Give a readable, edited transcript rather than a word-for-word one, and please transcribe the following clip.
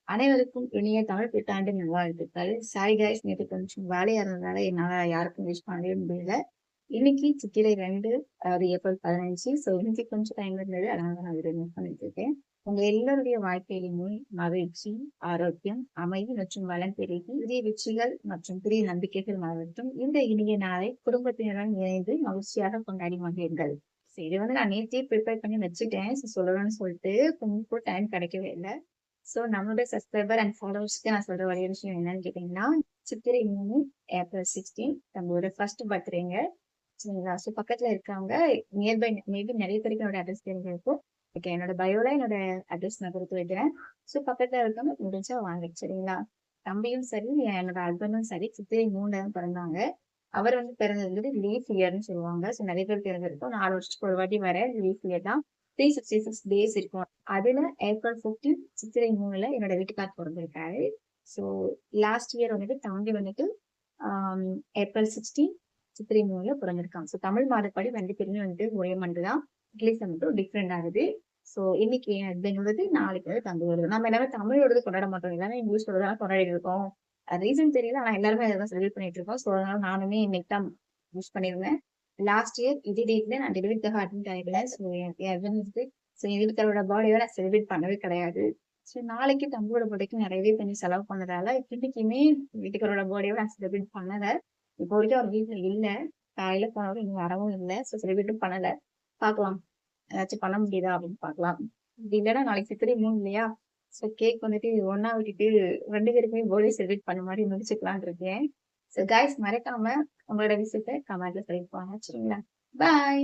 அனைவருக்கும் இனிய தமிழ் புத்தாண்டு நல்வாழ்த்துக்கள். சாரி கைஸ், நேற்று கொஞ்சம் வேலையா இருந்ததுனால என்னால யாருக்கும் விஷ் பண்ணவே முடியல. இன்னைக்கு சித்திரை 2, அதாவது ஏப்ரல் 15. ஸோ இன்னைக்கு கொஞ்சம் டைம் இருந்தது. அதனால தான் நான் வீடியோ மிஸ் பண்ணிட்டு இருக்கேன். உங்க எல்லாருடைய வாழ்க்கையிலுமே மகிழ்ச்சி, ஆரோக்கியம், அமைதி மற்றும் வளம் பெருகி புதிய வெற்றிகள் மற்றும் புதிய நம்பிக்கைகள் மலரட்டும். இந்த இனிய நாளை குடும்பத்தினருடன் இணைந்து மகிழ்ச்சியாக கொண்டாடி மகிழுங்கள். சரி, இது வந்து நான் நேற்றே ப்ரிப்பேர் பண்ணி வச்சுட்டேன். சொல்லணும்னு சொல்லிட்டு கொஞ்சம் டைம் கிடைக்கவே இல்லை. ஸோ நம்மளுடைய சப்ஸ்கிரைபர் அண்ட் ஃபாலோவர்ஸ்க்கு நான் சொல்ற ஒரே விஷயம் என்னன்னு கேட்டீங்கன்னா, சித்திரை 3 ஏப்ரல் 16 நம்மளோட ஃபர்ஸ்ட் பர்த்டேங்க. சரிங்களா? ஸோ பக்கத்துல இருக்கவங்க நியர்பை மேபி நிறைய பேருக்கு என்னோட அட்ரஸ் தெரிஞ்சிருக்கும். ஓகே, என்னோட பயோல என்னோட அட்ரஸ் நான் கொடுத்து வைக்கிறேன். ஸோ பக்கத்துல இருக்கவங்க முடிஞ்சா வாங்க. சரிங்களா? தம்பியும் சரி, என்னோட ஹஸ்பண்டும் சரி சித்திரை 3 தான் பிறந்தாங்க. அவர் வந்து பிறந்தது வந்து லீஃப் இயர்னு சொல்லுவாங்க. ஸோ நிறைய பேர் தெரிஞ்சிருக்கும். 4 வருஷத்துக்கு ஒரு வாட்டி வர லீஃப் இயர் தான். 366 டேஸ் இருக்கும். அதுல ஏப்ரல் 15 சித்திரை 3ல என்னோட வீட்டுக்கார் பிறந்திருக்காரு. ஸோ லாஸ்ட் இயர் வந்துட்டு தம்பி வந்துட்டு ஏப்ரல் 16 சித்திரை 3ல பிறந்திருக்காங்க. ஸோ தமிழ் மாதப்படி 2 பேருமே வந்துட்டு ஒரே மண்டு தான். இங்கிலீஷ் மட்டும் டிஃப்ரெண்ட் ஆகுது. ஸோ இன்னைக்கு என் ஹஸ்பண்டோடது, நாளைக்கு வந்து தம்பியோடது. நம்ம எல்லாமே தமிழோடது கொண்டாட மாட்டோம். எல்லாமே இங்கிலீஷோட தான் கொண்டாடிட்டு இருக்கோம். ரீசன் தெரியல. ஆனா எல்லாருமே அதான் செலிப்ரேட் பண்ணிட்டு இருக்கோம். ஸோ அதனால நானுமே இன்னைக்கு தான் விஷ் பண்ணிருந்தேன். லாஸ்ட் இயர் இதே டேட்ல நான் டெலிவரிக்காக அட்மிட் ஆயிருந்தேன். ஸோ என் ஹஸ்பண்ட் வந்து ஸோ என் வீட்டுக்காரோட பர்த்டேவை நான் செலிப்ரேட் பண்ணவே கிடையாது. ஸோ நாளைக்கு தம்பியோட பர்த்டேக்கு நிறையவே கொஞ்சம் செலவு பண்ணதால இன்னைக்குமே வீட்டுக்காரோட பர்த்டேவை நான் செலிப்ரேட் பண்ணல. இப்போ வரைக்கும் அவர் வீட்டுல இல்ல. காலையில போனவரும் இன்னும் வரவும் இல்லை. ஸோ செலிப்ரேட்டும் பண்ணல. பார்க்கலாம், ஏதாச்சும் பண்ண முடியுதா அப்படின்னு பார்க்கலாம். இப்படி இல்லைன்னா நாளைக்கு சித்திரை 3 இல்லையா? ஸோ கேக் வந்துட்டு ஒன்னா விட்டுட்டு 2 பேருக்குமே பர்த்டே செலிப்ரேட் பண்ண மாதிரி முடிச்சுக்கலான் இருக்கேன். ஸோ கைஸ், மறக்காம உங்களோட விஷயத்த கமெண்ட்ல சொல்லிட்டு போங்க. சரிங்களா? பாய்.